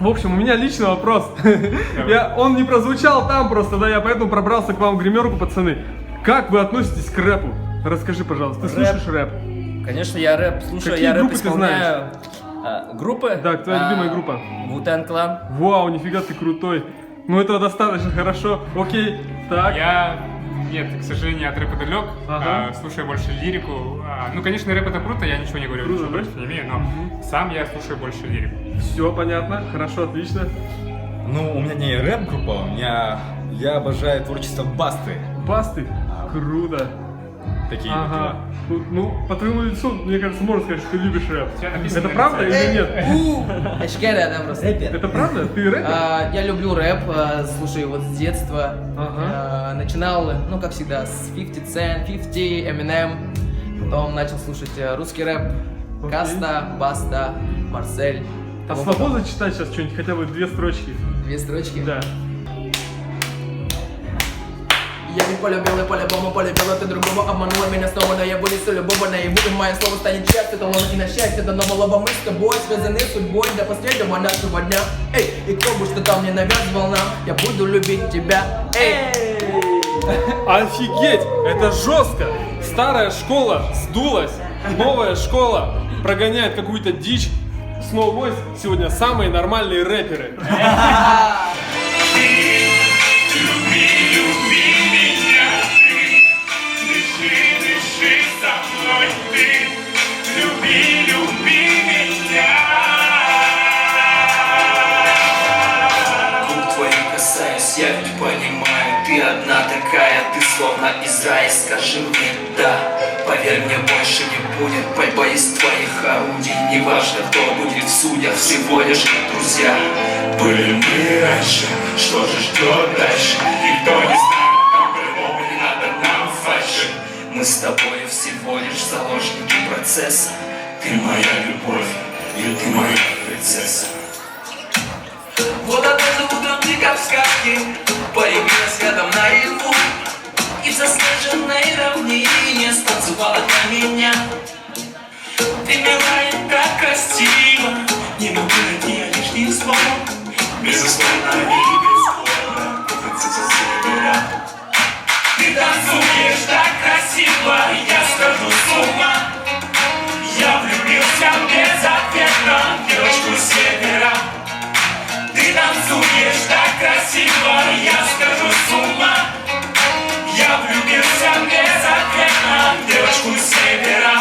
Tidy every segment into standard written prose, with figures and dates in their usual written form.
В общем, у меня личный вопрос. Он не прозвучал там просто, да, я поэтому пробрался к вам в гримерку, пацаны. Как вы относитесь к рэпу? Расскажи, пожалуйста, ты слушаешь рэп? Конечно, я рэп слушаю, Какие я рэп группы ты исполняю. Группы? Да, твоя любимая группа. Wu-Tang Clan. Вау, нифига ты крутой. Ну этого достаточно хорошо. Окей, так. Нет, к сожалению, от рэпа далек. Ага. Слушаю больше лирику. Ну, конечно, рэп это круто, я ничего не говорю, Круто, ничего да? против не имею, но сам я слушаю больше лирику. Все понятно, хорошо, отлично. Ну, у меня не рэп-группа, я обожаю творчество Басты. Басты? Круто. Такие вот Ага. дела. Ну, по твоему лицу, мне кажется, можно сказать, что ты любишь рэп. У тебя написано Это на правда лице. или нет? Очкаря, да, просто. Это правда? Ты рэпер? Я люблю рэп, слушаю его с детства. Ага. Начинал, ну, как всегда, с 50 Cent, 50, Eminem. Потом начал слушать русский рэп. Окей. Каста, Баста, Марсель. А Тому свободно читать сейчас что-нибудь, хотя бы 2 строчки? потом. 2 строчки. Да. Я ведь полюбил и по-любому полюбила ты другого. Обманула меня снова, но я буду все любого наяву. И мое слово станет частью, талон и на счастье. До нового мы с тобой связаны судьбой до последнего нашего дня. Эй, и кто бы что там не навязывал нам, я буду любить тебя. Эй! Офигеть! Это жестко! Старая школа сдулась, новая школа прогоняет какую-то дичь. Snow Voice сегодня самые нормальные рэперы. Я ведь понимаю, ты одна такая, ты словно из рая. Скажи мне да, поверь мне, больше не будет борьба из твоих орудий. Неважно, кто будет в судьях, всего лишь друзья. Были мы раньше, что же ждет дальше? Никто не знает, нам по-любому не надо нам фальши. Мы с тобой всего лишь заложники процесса. Ты моя любовь, и ты моя принцесса. Вот однажды утром ты как в сказке появилась рядом наяву, и в заснеженной равнине станцевала для меня. Ты милая, так красиво, не могу найти я лишних слов. Безусловно и бесспорно, принцесса Севера. Ты танцуешь так красиво, я схожу с ума. Я влюбился безответно в девочку Севера. Ты танцуешь так красиво, я схожу с ума. Я влюбился безответно в девочку Севера.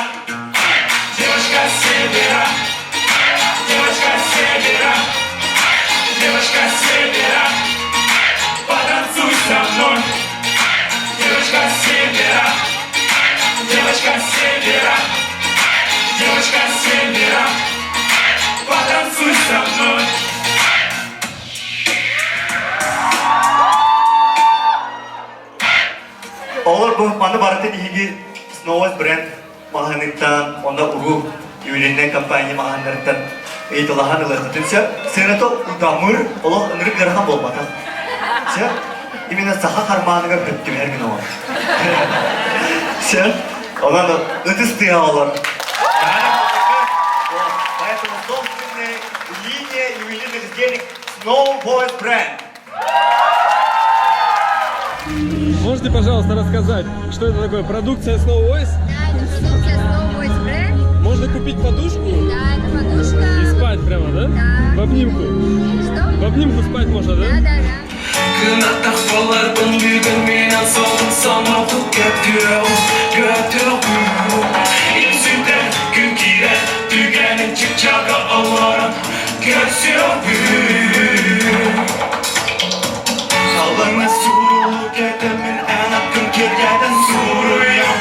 Девочка Севера, девочка Севера, девочка Севера, потанцуй со мной. Девочка Севера, девочка Севера, девочка Севера, потанцуй со мной. Olur bu bana baratın ilgi Snow White brand mahanıktan onda uru yürüyene kampanya mahanırdan eğitilahan ılırtınca senato damır Allah ınırık yaraham olmadı. Sen imенно saha karmanıga büttüm her gün o. Sen olan ötüstüye olur. Поэтому собственная линия ювелирных изделий Snow White brand. Можете, пожалуйста, рассказать, что это такое? Продукция Snow Voice? Да, это продукция Snow Voice бренд. Можно купить подушку Да, это подушка. и спать прямо, да? Да. В обнимку. Что? В обнимку спать можно, да? Да, да, да. Kınatах balardan büyüdüm inan soğuk sanmadık götür İçinden gün girer düğenin çıkacağı alarım gözüm Halını suruluk edemin en akın kirgeden suruyor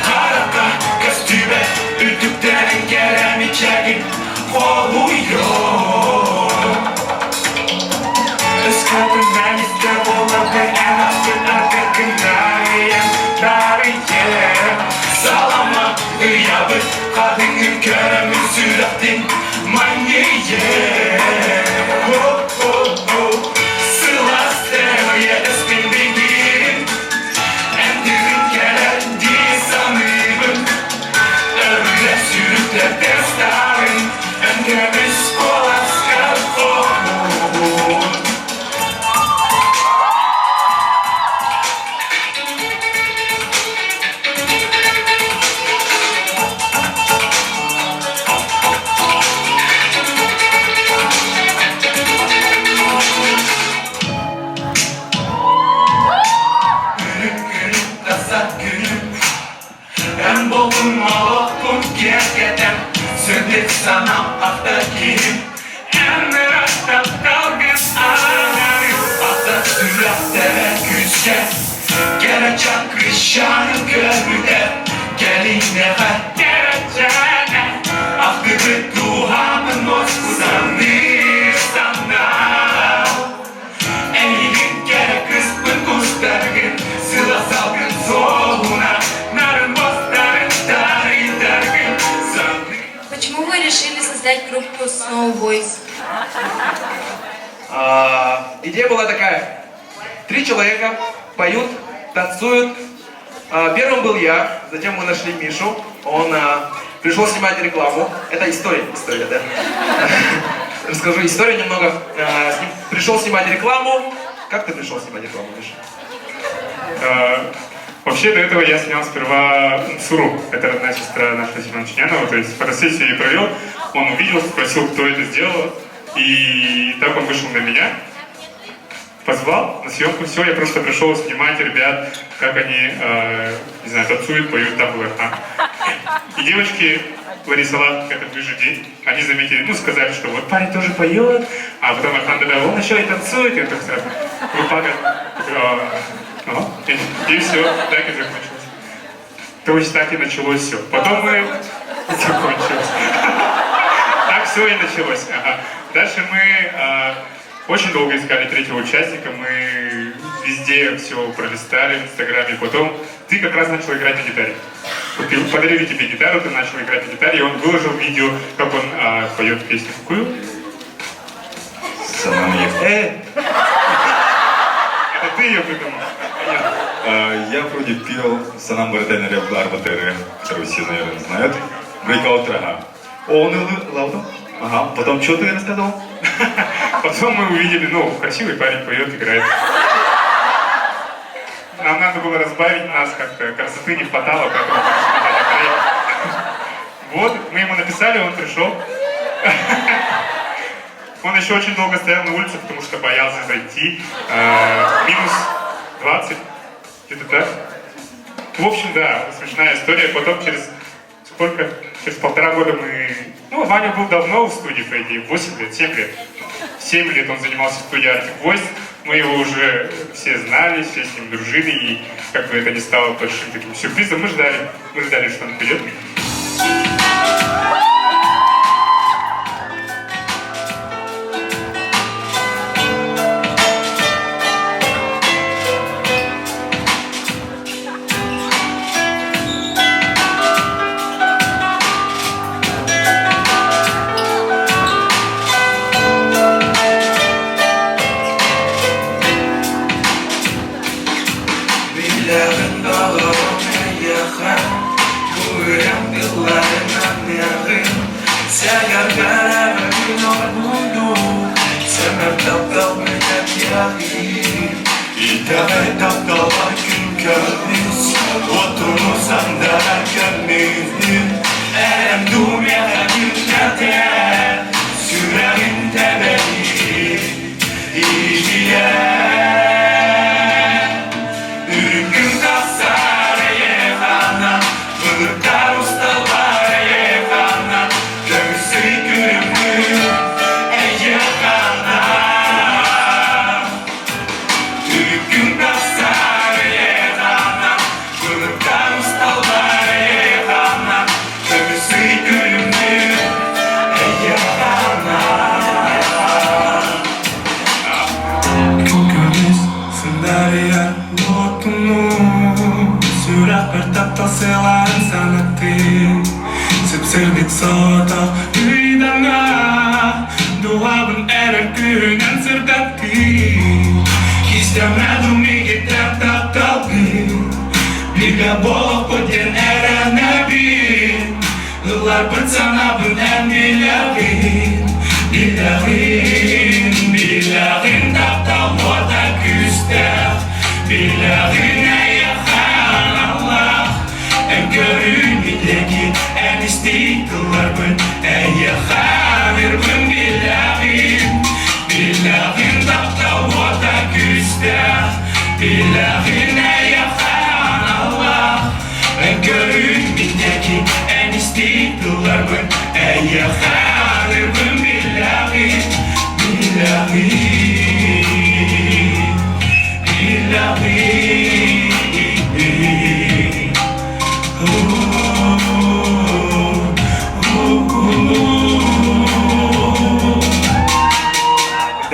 Karada kastübe üdükten gelen içeri oluyor Eskadın ben ister olabilir en azın arkakındayım Darıyım Salama ıyabı kadının körümü süratin Manyiyem Sılastem yedestin bildirim Endirin geldi sanırım Öyle sürükler destanın Endemiş kolay Canım gönlüne gelinle hatıracağına Aklıbı duhamın olsun sana Eğilin gerek kısmın kuşlargın Sıla salgın soğuna Narın bozdarın darın dargın Почему вы решили создать группу Snow Boys? Идея была такая. 3 человека поют, танцуют. Первым был я, затем мы нашли Мишу. Он пришел снимать рекламу. Это история, да? Расскажу историю немного. Пришел снимать рекламу. Как ты пришел снимать рекламу, Миша? Вообще, до этого я снял сперва Суру. Это родная сестра нашего Семена Чинянова. То есть фотосессию я провел, он увидел, спросил, кто это сделал. И так он вышел на меня, позвал на съемку. Все, я просто пришел снимать ребят, как они, не знаю, танцуют, поют дабл-р. И девочки, Лариса Лав, как это день, они заметили, ну, сказали, что вот парень тоже поет, а потом Архан добавил, он еще и танцует, и так сразу, выпадает. И все, так и закончилось. То есть так и началось все. Потом мы закончилось. Так все и началось. Ага. Дальше мы очень долго искали третьего участника. Мы везде все пролистали в Инстаграме. Потом ты как раз начал играть на гитаре. Подарили тебе гитару, ты начал играть на гитаре, и он выложил видео, как он поет песню. Какую? Санам Это ты ее придумал? Я вроде пел Санам Бартенер Арбатере, которую все, наверное, знают. Breakout Рага. Он и Лавда. Ага, потом что ты рассказывал? Потом мы увидели, ну, красивый парень поет, играет. Нам надо было разбавить нас как-то, красоты не хватало, поэтому вот, мы ему написали, он пришел. Он еще очень долго стоял на улице, потому что боялся зайти. Минус 20, где-то так. В общем, да, смешная история. Потом через сколько? Через 1,5 года мы... Ну, Ваня был давно в студии, по идее, 8 лет, 7 лет. 7 лет он занимался в студии Arctic Voice. Мы его уже все знали, все с ним дружили, и как бы это не стало большим таким сюрпризом. Мы ждали, что он придет.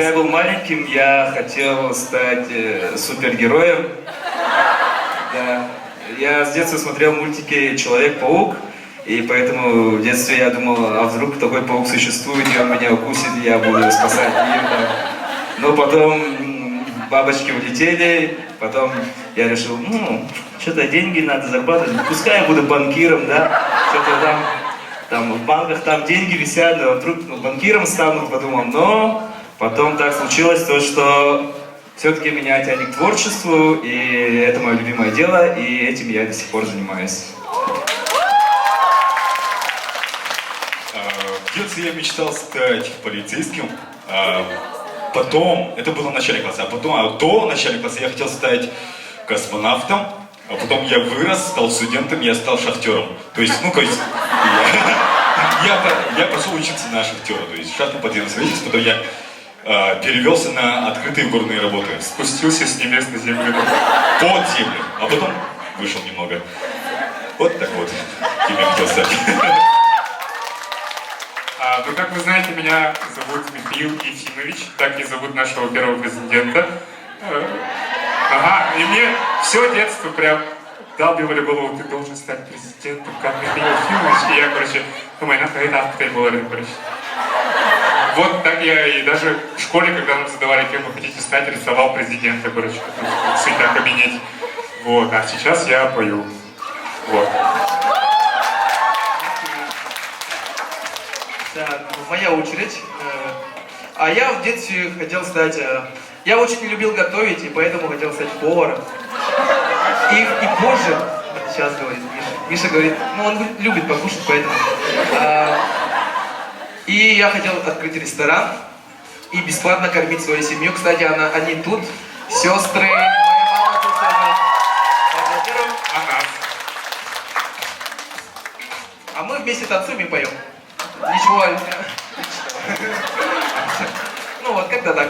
Когда я был маленьким, я хотел стать супергероем. Да. Я с детства смотрел мультики «Человек-паук», и поэтому в детстве я думал, а вдруг такой паук существует, и он меня укусит, и я буду спасать мир. Да. Но потом бабочки улетели, потом я решил, что-то деньги надо зарабатывать, пускай я буду банкиром, да, что-то там в банках там деньги висят, а вдруг банкиром стану, подумал, но потом так случилось то, что все-таки меня тянет к творчеству, и это мое любимое дело, и этим я до сих пор занимаюсь. В детстве я мечтал стать полицейским. Потом, это было в начале класса, до начала класса я хотел стать космонавтом, а потом я вырос, стал студентом, я стал шахтером. То есть, я пошел учиться на шахтера, то есть шахтное подземное строительство, потом я перевелся на открытые горные работы. Спустился с небес на землю. Под землю, а потом вышел немного. Вот так вот, кем я хотел стать. Ну, как вы знаете, меня зовут Михаил Ефимович, так и зовут нашего первого президента. И мне все детство прям вдалбливали в голову, ты должен стать президентом, как Михаил Ефимович. И я, думаю, нахуй это было, Вот так я и даже в школе, когда нам задавали, кем вы хотите стать, рисовал президента, суть на кабинете. Вот, а сейчас я пою. Вот. Так, моя очередь. А я в детстве хотел стать... Я очень любил готовить, и поэтому хотел стать поваром. И позже... Сейчас говорит Миша. Миша говорит, он любит покушать, поэтому... И я хотел открыть ресторан и бесплатно кормить свою семью. Кстати, они тут, сестры, моя мама тут тоже. А мы вместе танцуем и поем. Ничего. Ну вот, как-то так.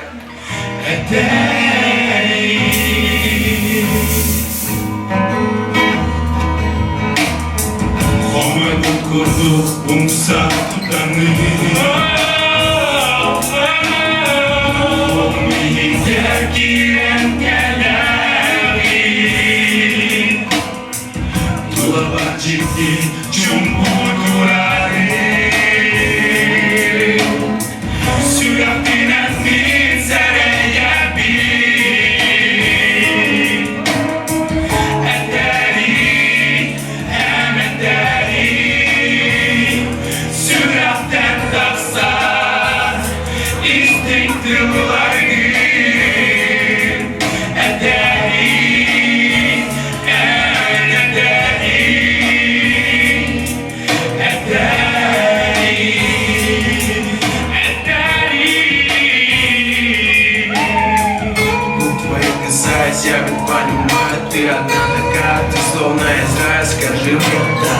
Ты одна такая, ты словно из рая, скажи мне да.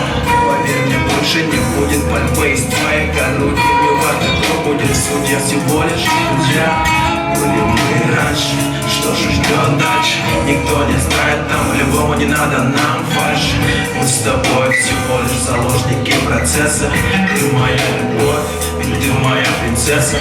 Поверь мне, больше не будет борьбы из твоей груди. Не важно, кто будет судья, всего лишь друзья. Были мы раньше, что же ждет дальше? Никто не знает, нам по-любому не надо нам фальши. Мы с тобой всего лишь заложники процесса. Ты моя любовь, ведь ты моя принцесса.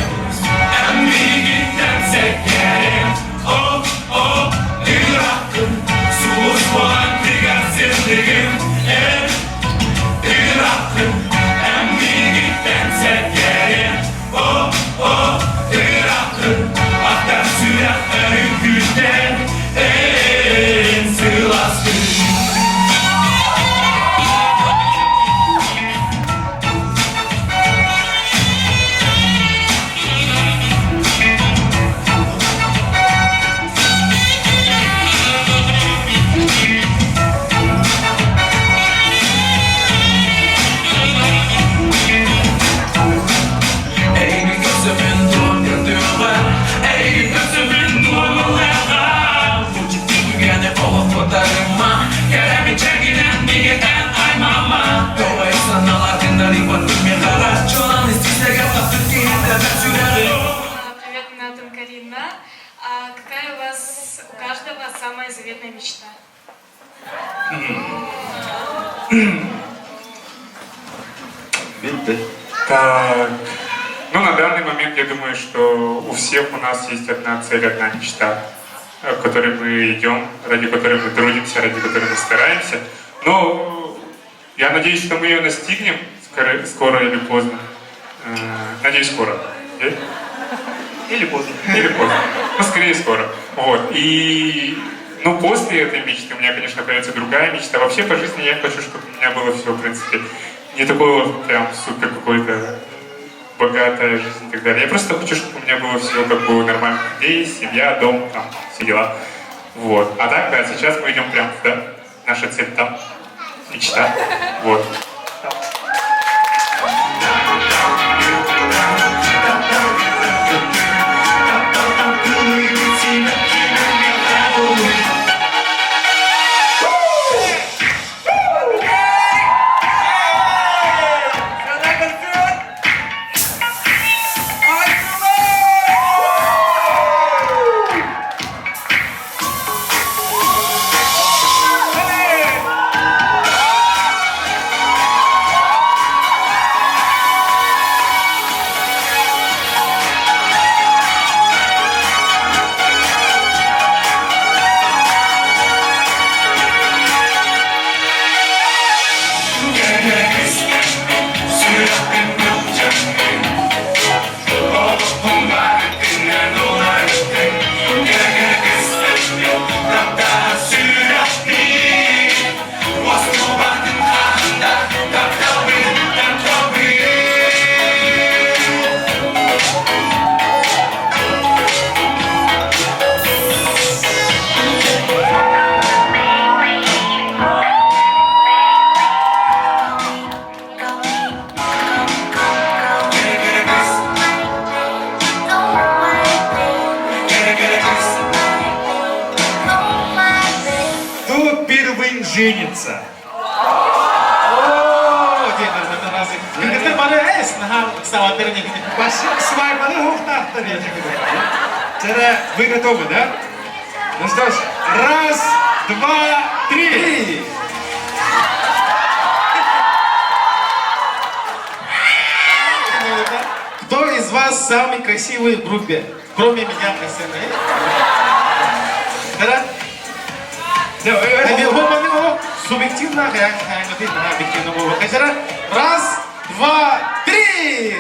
Привет, меня зовут Карина. А какая у каждого самая заветная мечта? Так, Ну, на данный момент я думаю, что у всех у нас есть одна цель, одна мечта, к которой мы идем, ради которой мы трудимся, ради которой мы стараемся. Но я надеюсь, что мы ее настигнем скоро или поздно. Надеюсь, скоро. Или поздно. Или поздно. Ну, скорее скоро. Вот. И ну, после этой мечты у меня, конечно, появится другая мечта. Вообще по жизни я хочу, чтобы у меня было все, в принципе, не такое вот прям супер какой-то богатая жизнь и так далее. Я просто хочу, чтобы у меня было все как бы у нормальных людей, семья, дом, там, все дела. Вот. А так, да, сейчас мы идем прям туда. Наша цель там. Мечта. Вот. Женится. О, dia benar-benar asik. Kita pada nah кстати, Пошли свай pada хухтахтар. Cara вы готовы, да? Ну что ж, раз, два, три. Кто из вас самый красивый в группе? Кроме меня, красивый. Да? Субъективно, объективно. Раз, два, три!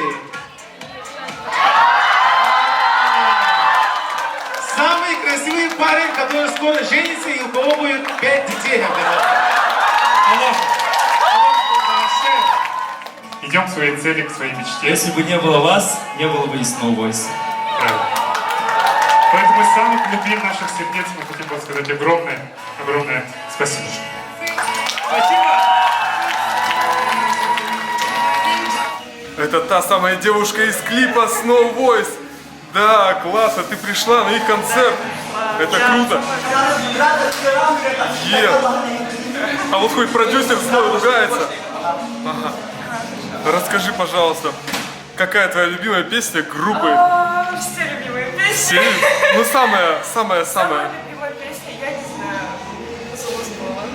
Самый красивый парень, который скоро женится и у кого будет 5 детей. Идем к своей цели, к своей мечте. Если бы не было вас, не было бы и Snow Voice. Поэтому из самых глубин наших сердец мы хотим вам сказать огромное спасибо. Спасибо! Это та самая девушка из клипа Snow Voice. Да, классно, ты пришла на их концерт. Это круто. А вот хоть продюсер с тобой ругается. Ага. Расскажи, пожалуйста, какая твоя любимая песня группы? Все любимые песни. Все? Ну, самая. Самая любимая песня, я не знаю, «Зубы с Богом».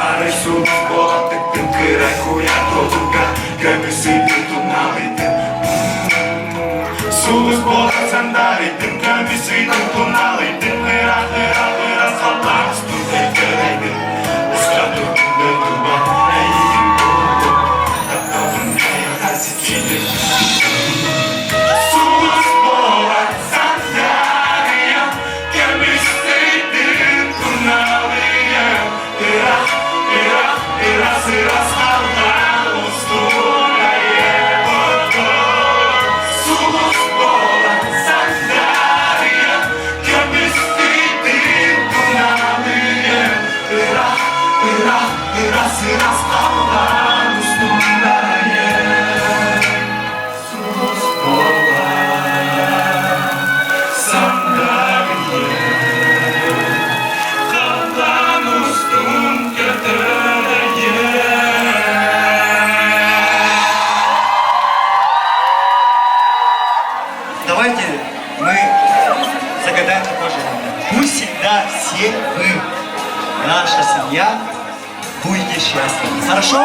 Arre suus bola, te kyrän kuja tuotukaan. налитим. Сулус поле сандалитим, камі світом туналитим. Гера, гера, гера, салам, студе, герейдим. Ускаду, герува, ейдим, герува. Татовим, гея, асичидим. Сулус поле сандалитим, камі світом туналитим. Гера, гера, гера, гера, салам, студе, герува. Сулус поле сандалитим, камі світом туналитим. Гера, гера, гера, гера, салам, студе, Сулус поле сандалитим, қалдан устун кетерге. Давайте мы загадаем такое желание. Пусть всегда все вы, наша семья, будете счастливы. Хорошо?